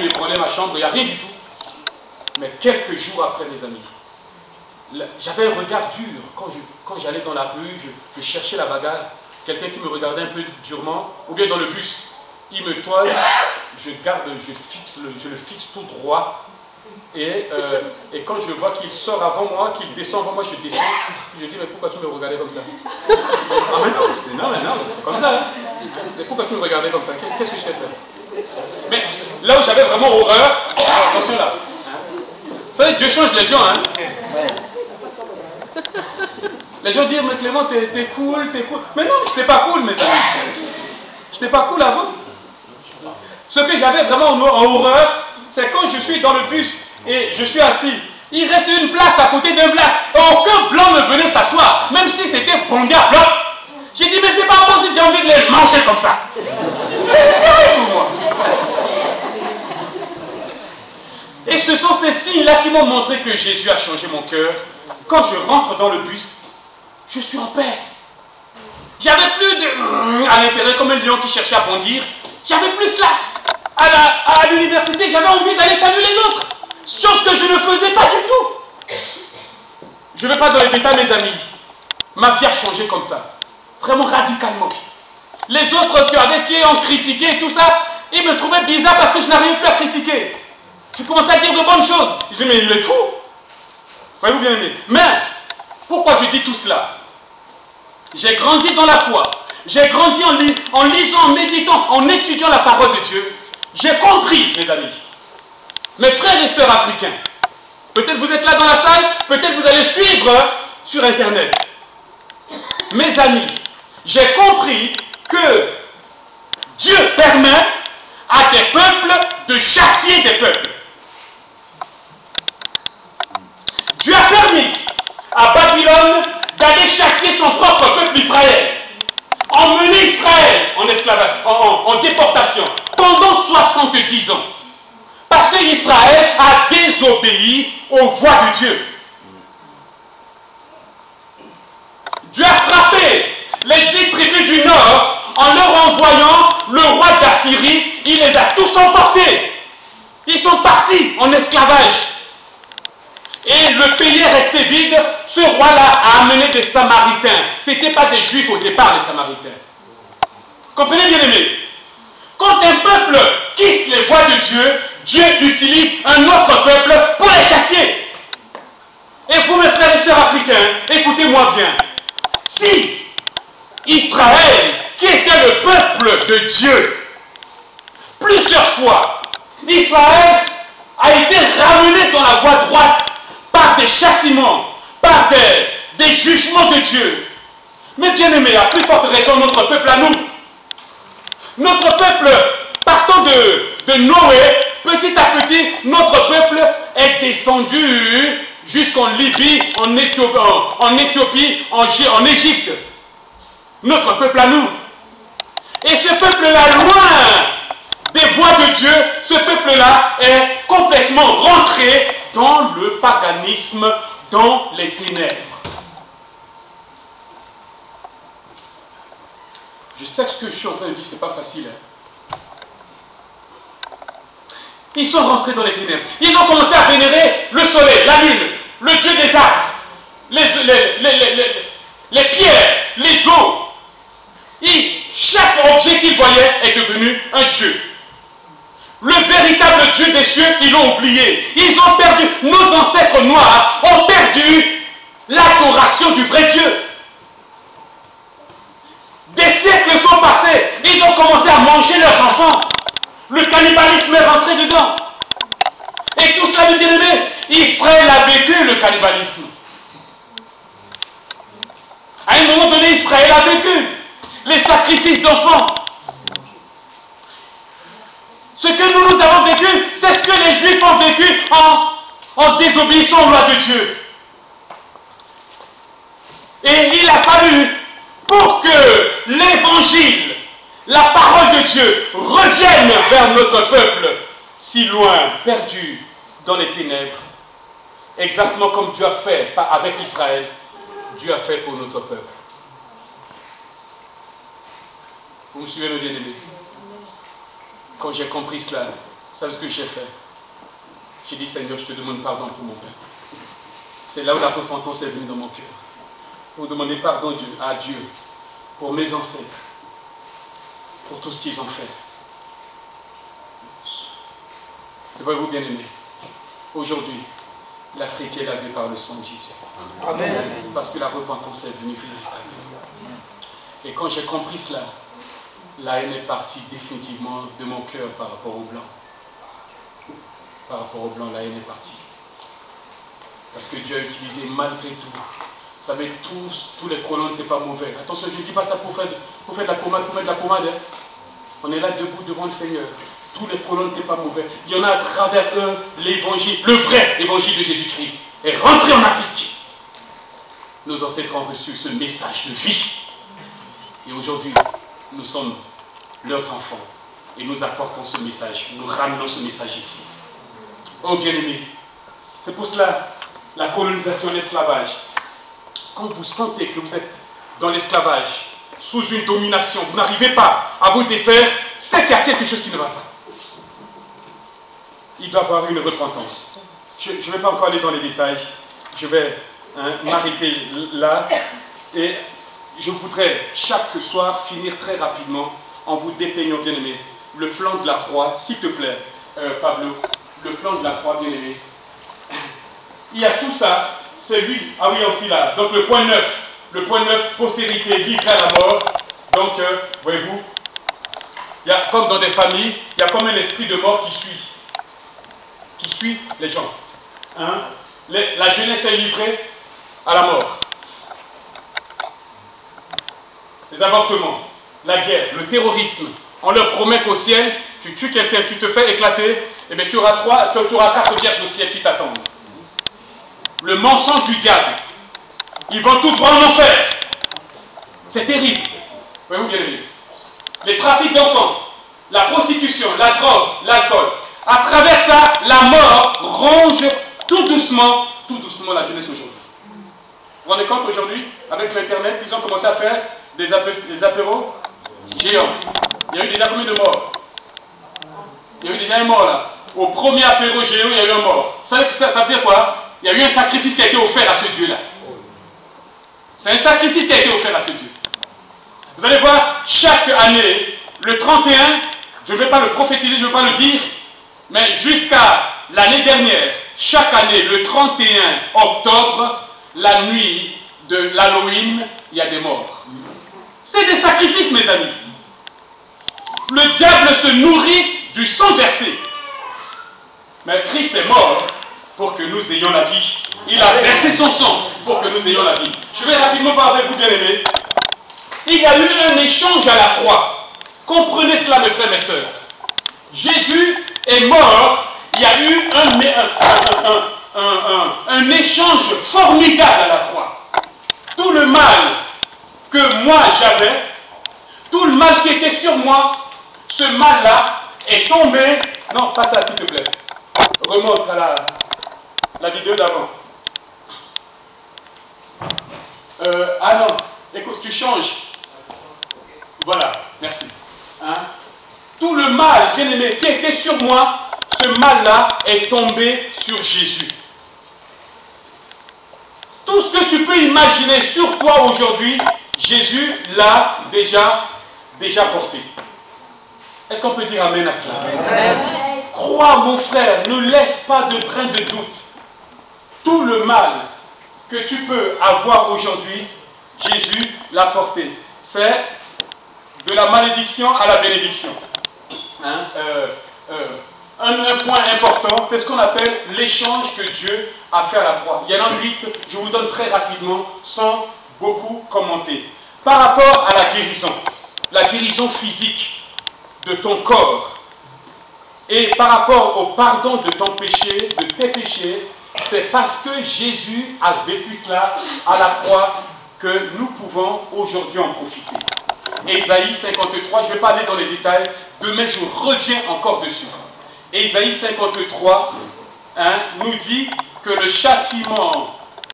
ébranler ma chambre, il n'y a rien du tout. Mais quelques jours après, mes amis, j'avais un regard dur. Quand j'allais dans la rue, je cherchais la bagarre. Quelqu'un qui me regardait un peu durement, ou bien dans le bus, il me toise, je le fixe tout droit. Et quand je vois qu'il sort avant moi, qu'il descend avant moi, je descends. Je dis, mais pourquoi tu me regardais comme ça? Ah mais non, c'est comme ça. Hein. Mais pourquoi tu me regardais comme ça? Qu'est-ce que je t'ai fait? Mais là où j'avais vraiment horreur, attention là. Vous savez, Dieu change les gens, hein. Les gens disent, mais Clément, t'es cool. Mais non, je n'étais pas cool, mes amis. Je n'étais pas cool avant. Ce que j'avais vraiment en horreur, c'est quand je suis dans le bus et je suis assis. Il reste une place à côté d'un black. Aucun blanc ne venait s'asseoir, même si c'était bondé à bloc. J'ai dit, mais c'est pas possible, j'ai envie de les manger comme ça. Et ce sont ces signes-là qui m'ont montré que Jésus a changé mon cœur. Quand je rentre dans le bus, je suis en paix. J'avais plus de à l'intérieur comme un lion qui cherchait à bondir. J'avais plus cela. À l'université, j'avais envie d'aller saluer les autres. Chose que je ne faisais pas du tout. Je ne vais pas dans les détails, mes amis. Ma vie a changé comme ça. Vraiment radicalement. Les autres avec qui ont critiqué et tout ça, ils me trouvaient bizarre parce que je n'arrivais plus à critiquer. Je commençais à dire de bonnes choses. Je dis, mais il est fou. Voyez-vous bien aimé. Mais, pourquoi je dis tout cela? J'ai grandi dans la foi. J'ai grandi en lisant, en méditant, en étudiant la parole de Dieu. J'ai compris, mes amis. Mes frères et sœurs africains. Peut-être vous êtes là dans la salle, peut-être vous allez suivre sur Internet. Mes amis, j'ai compris que Dieu permet à des peuples de châtier des peuples. Dieu a permis à Babylone d'aller châtier son propre peuple Israël, emmener Israël en esclavage, en déportation pendant 70 ans. Parce que Israël a désobéi aux voix de Dieu. Dieu a frappé les 10 tribus du Nord en leur envoyant le roi d'Assyrie. Il les a tous emportés. Ils sont partis en esclavage. Et le pays est resté vide. Ce roi-là a amené des Samaritains. Ce n'étaient pas des Juifs au départ, les Samaritains. Comprenez bien aimé? Quand un peuple quitte les voies de Dieu, Dieu utilise un autre peuple pour les châtier. Et vous, mes frères et sœurs africains, écoutez-moi bien. Si Israël, qui était le peuple de Dieu, plusieurs fois, Israël a été ramené dans la voie droite par des châtiments, par des jugements de Dieu. Mais bien aimé, à plus forte raison, notre peuple à nous. Notre peuple, partant de Noé, petit à petit, notre peuple est descendu jusqu'en Libye, en Éthiopie, en Égypte. Notre peuple à nous. Et ce peuple-là, loin des voies de Dieu, ce peuple-là est complètement rentré dans le paganisme, dans les ténèbres. Je sais que ce que je suis en train de dire, c'est pas facile. Hein. Ils sont rentrés dans les ténèbres. Ils ont commencé à vénérer le soleil, la lune, le dieu des arbres, les pierres, les eaux. Et chaque objet qu'ils voyaient est devenu un dieu. Le véritable Dieu des cieux, ils l'ont oublié. Ils ont perdu, nos ancêtres noirs ont perdu l'adoration du vrai Dieu. Des siècles sont passés, ils ont commencé à manger leurs enfants. Le cannibalisme est rentré dedans. Et tout cela, me bien-aimé, Israël a vécu le cannibalisme. À un moment donné, Israël a vécu les sacrifices d'enfants. Ce que nous avons vécu, c'est ce que les Juifs ont vécu en désobéissant aux lois de Dieu. Et il a fallu, pour que l'évangile, la parole de Dieu, revienne vers notre peuple, si loin, perdu dans les ténèbres, exactement comme Dieu a fait avec Israël, Dieu a fait pour notre peuple. Vous me suivez, mes bien-aimés? Quand j'ai compris cela, Vous savez ce que j'ai fait? J'ai dit, Seigneur, je te demande pardon pour mon peuple. C'est là où la repentance est venue dans mon cœur. Pour demander pardon à Dieu pour mes ancêtres, pour tout ce qu'ils ont fait. Voyez-vous, bien aimés, aujourd'hui, l'Afrique est lavée par le sang de Jésus. Amen. Parce que la repentance est venue véritablement. Et quand j'ai compris cela, la haine est partie définitivement de mon cœur par rapport au blanc. Par rapport au blanc, la haine est partie. Parce que Dieu a utilisé malgré tout. Vous savez, tous les colons n'étaient pas mauvais. Attention, je ne dis pas ça pour faire de la pommade, pour mettre de la pommade. Hein. On est là debout devant le Seigneur. Tous les colons n'étaient pas mauvais. Il y en a à travers eux, l'évangile, le vrai évangile de Jésus-Christ est rentré en Afrique. Nos ancêtres ont reçu ce message de vie. Et aujourd'hui, nous sommes leurs enfants. Et nous apportons ce message. Nous ramenons ce message ici. Oh bien-aimés, c'est pour cela la colonisation et l'esclavage. Quand vous sentez que vous êtes dans l'esclavage, sous une domination, vous n'arrivez pas à vous défaire, c'est qu'il y a quelque chose qui ne va pas. Il doit y avoir une repentance. Je ne vais pas encore aller dans les détails. Je vais m'arrêter là. Et je voudrais chaque soir finir très rapidement en vous dépeignant, bien-aimé, le plan de la croix, s'il te plaît, Pablo, le plan de la croix, bien-aimé. Il y a tout ça, c'est lui. Ah oui, aussi là. Donc le point 9, postérité livrée à la mort. Donc, voyez-vous, il y a comme dans des familles, il y a comme un esprit de mort qui suit les gens. Hein? La jeunesse est livrée à la mort. Les avortements, la guerre, le terrorisme. On leur promet qu'au ciel, tu tues quelqu'un, tu te fais éclater, et bien tu auras 4 vierges au ciel qui t'attendent. Le mensonge du diable. Ils vont tout droit en enfer. C'est terrible. Voyez-vous bien aimé. Les trafics d'enfants, la prostitution, la drogue, l'alcool. À travers ça, la mort ronge tout doucement la jeunesse aujourd'hui. Vous vous rendez compte aujourd'hui, avec l'internet, ils ont commencé à faire des apéros géants. Il y a eu déjà combien de morts? Il y a eu déjà un mort là. Au premier apéro géant, il y a eu un mort. Ça veut dire quoi? Il y a eu un sacrifice qui a été offert à ce Dieu-là. C'est un sacrifice qui a été offert à ce Dieu. Vous allez voir, chaque année, le 31, je ne vais pas le prophétiser, je ne vais pas le dire, mais jusqu'à l'année dernière, chaque année, le 31 octobre, la nuit de l'Halloween, il y a des morts. C'est des sacrifices, mes amis. Le diable se nourrit du sang versé. Mais Christ est mort pour que nous ayons la vie. Il a versé son sang pour que nous ayons la vie. Je vais rapidement parler avec vous, bien-aimés. Il y a eu un échange à la croix. Comprenez cela, mes frères et mes sœurs. Jésus est mort. Il y a eu un échange formidable à la croix. Tout le mal que moi j'avais, tout le mal qui était sur moi, ce mal-là est tombé. Non, pas ça, s'il te plaît. Remonte à la vidéo d'avant. Ah non, écoute, tu changes. Voilà, merci. Hein? Tout le mal, bien aimé, qui était sur moi, ce mal-là est tombé sur Jésus. Tout ce que tu peux imaginer sur toi aujourd'hui, Jésus l'a déjà porté. Est-ce qu'on peut dire amen à cela? Amen. Crois, mon frère, ne laisse pas de brin de doute. Tout le mal que tu peux avoir aujourd'hui, Jésus l'a porté. C'est de la malédiction à la bénédiction. Hein? Un point important, c'est ce qu'on appelle l'échange que Dieu a fait à la croix. Il y en a 8, je vous donne très rapidement, sans beaucoup commenter. Par rapport à la guérison physique de ton corps, et par rapport au pardon de ton péché, de tes péchés, c'est parce que Jésus a vécu cela à la croix que nous pouvons aujourd'hui en profiter. Ésaïe 53, je ne vais pas aller dans les détails, demain je reviens encore dessus. Ésaïe 53 nous dit que le châtiment